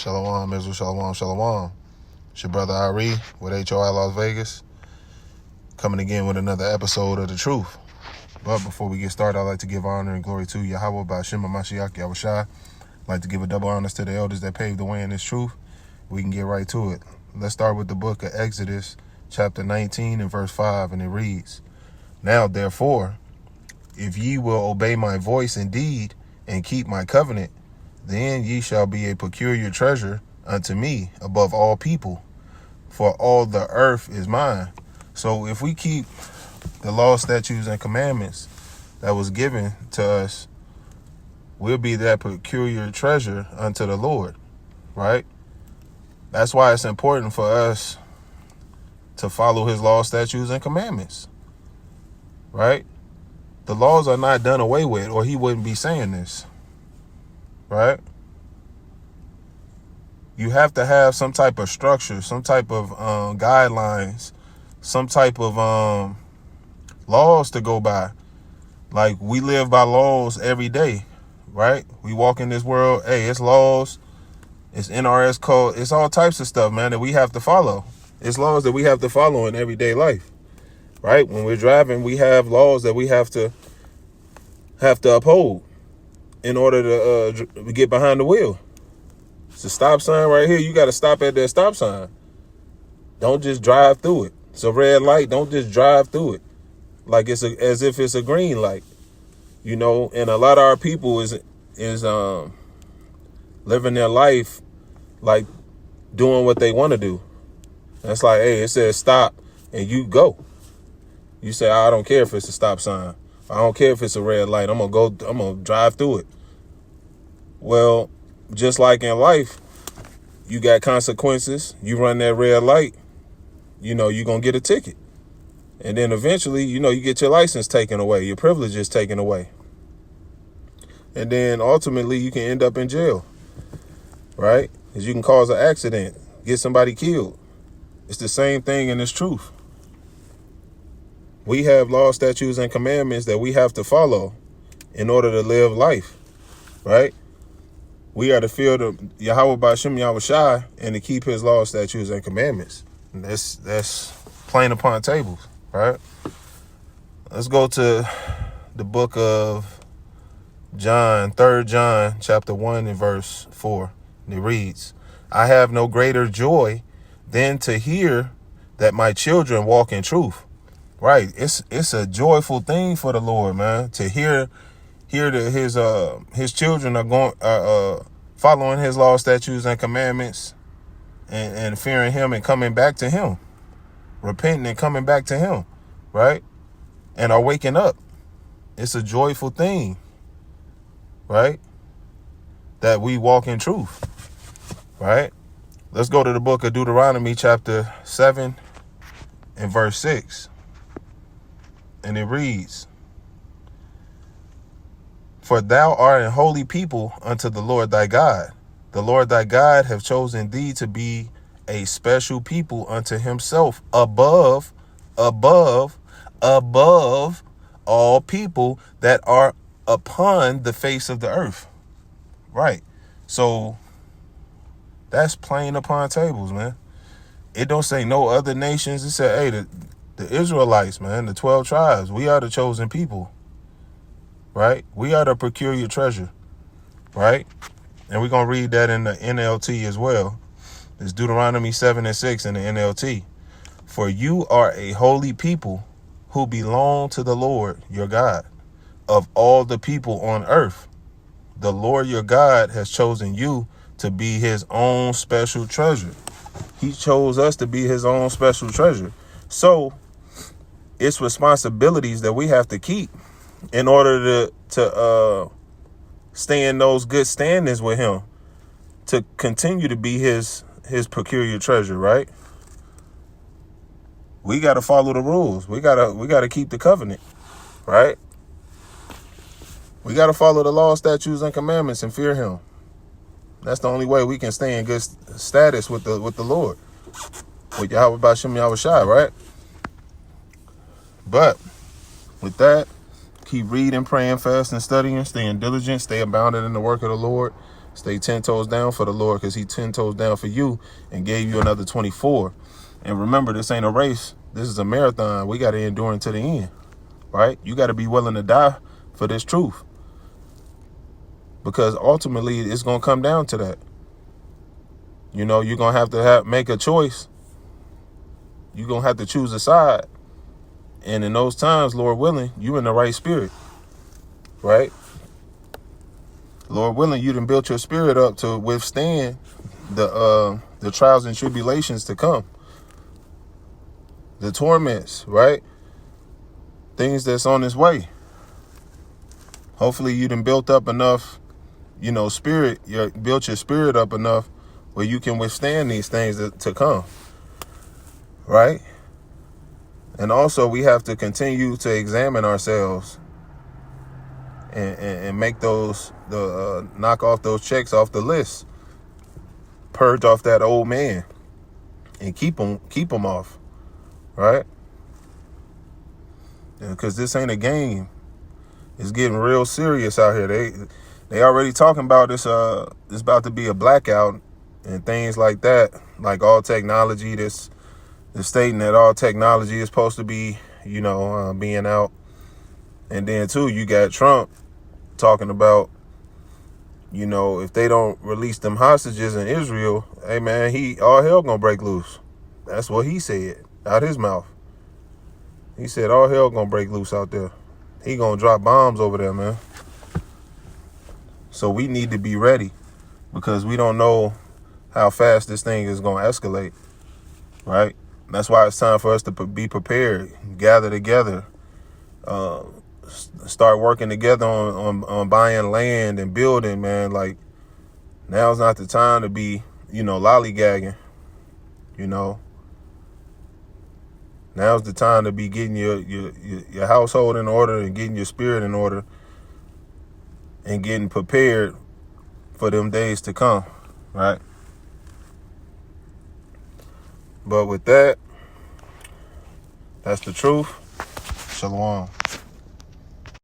Shalom, Israel, shalom, shalom. It's your brother Ari with H.O.I Las Vegas, coming again with another episode of The Truth. But before we get started, I'd like to give honor and glory to Yahweh by Shema Mashiach Yahushai. I'd like to give a double honors to the elders that paved the way in this truth. We can get right to it. Let's start with the book of Exodus, chapter 19 and verse 5, and it reads, "Now, therefore, if ye will obey my voice indeed, and keep my covenant, then ye shall be a peculiar treasure unto me above all people, for all the earth is mine." So if we keep the law, statutes, and commandments that was given to us, we'll be that peculiar treasure unto the Lord, right? That's why it's important for us to follow his law, statutes, and commandments, right? The laws are not done away with, or he wouldn't be saying this, right? You have to have some type of structure, some type of guidelines, some type of laws to go by. Like, we live by laws every day, right? We walk in this world, hey, it's laws, it's NRS code, it's all types of stuff, man, that we have to follow. It's laws that we have to follow in everyday life, right? When we're driving, we have laws that we have to uphold in order to get behind the wheel. It's a stop sign right here. You got to stop at that stop sign. Don't just drive through it. It's a red light. Don't just drive through it like it's as if it's a green light, you know. And a lot of our people is living their life like doing what they want to do. That's like, hey, it says stop, and you go. You say, I don't care if it's a stop sign. I don't care if it's a red light. I'm gonna drive through it. Well, just like in life, you got consequences. You run that red light, you know, you're going to get a ticket. And then eventually, you know, you get your license taken away, your privileges taken away. And then ultimately, you can end up in jail, right? Because you can cause an accident, get somebody killed. It's the same thing in this truth. We have law, statutes, and commandments that we have to follow in order to live life, right? We are to fear the Yahweh by Shem Yahushai and to keep his laws, statutes, and commandments. And that's plain upon tables, right? Let's go to the book of John, 3 John, chapter 1 and verse 4. And it reads, "I have no greater joy than to hear that my children walk in truth." Right. It's a joyful thing for the Lord, man, to hear that his children are going following his law, statutes, and commandments, and fearing him and coming back to him, repenting and coming back to him, right? And are waking up. It's a joyful thing, right? That we walk in truth, right? Let's go to the book of Deuteronomy, chapter 7 and verse 6. And it reads, "For thou art a holy people unto the Lord thy God. The Lord thy God hath chosen thee to be a special people unto himself above all people that are upon the face of the earth." Right. So that's plain upon tables, man. It don't say no other nations. It said, hey, the Israelites, man, the 12 tribes, we are the chosen people, right? We are the peculiar treasure, right? And we're going to read that in the NLT as well. It's Deuteronomy 7 and 6 in the NLT. "For you are a holy people who belong to the Lord your God. Of all the people on earth, the Lord your God has chosen you to be his own special treasure." He chose us to be his own special treasure. So it's responsibilities that we have to keep in order to stay in those good standings with him, to continue to be his peculiar treasure, right? We got to follow the rules. We got to keep the covenant, right? We got to follow the law, statutes, and commandments and fear him. That's the only way we can stay in good status with the Lord, with Yahweh by Shem Yahushai, right? But with that, keep reading, praying, fasting, studying, staying diligent, stay abounded in the work of the Lord. Stay 10 toes down for the Lord, because he 10 toes down for you and gave you another 24. And remember, this ain't a race. This is a marathon. We got to endure until the end, right? You got to be willing to die for this truth, because ultimately it's going to come down to that. You're going to have make a choice. You're going to have to choose a side. And in those times, Lord willing, you in the right spirit, right? Lord willing, you done built your spirit up to withstand the trials and tribulations to come, the torments, right? Things that's on its way. Hopefully you done built up enough, spirit. You built your spirit up enough where you can withstand these things to come, right? And also we have to continue to examine ourselves and make knock off those checks off the list, purge off that old man, and keep them off, right? Because this ain't a game. It's getting real serious out here. They already talking about this. It's about to be a blackout and things like that. Like all technology, they're stating that all technology is supposed to be, being out. And then too, you got Trump talking about, if they don't release them hostages in Israel, hey man, all hell gonna break loose. That's what he said out his mouth. He said all hell gonna break loose out there. He gonna drop bombs over there, man. So we need to be ready, because we don't know how fast this thing is gonna escalate, right? That's why it's time for us to be prepared, gather together, start working together on buying land and building, man. Like, now's not the time to be, lollygagging, Now's the time to be getting your household in order and getting your spirit in order and getting prepared for them days to come, right? But with that, that's the truth. Shalom.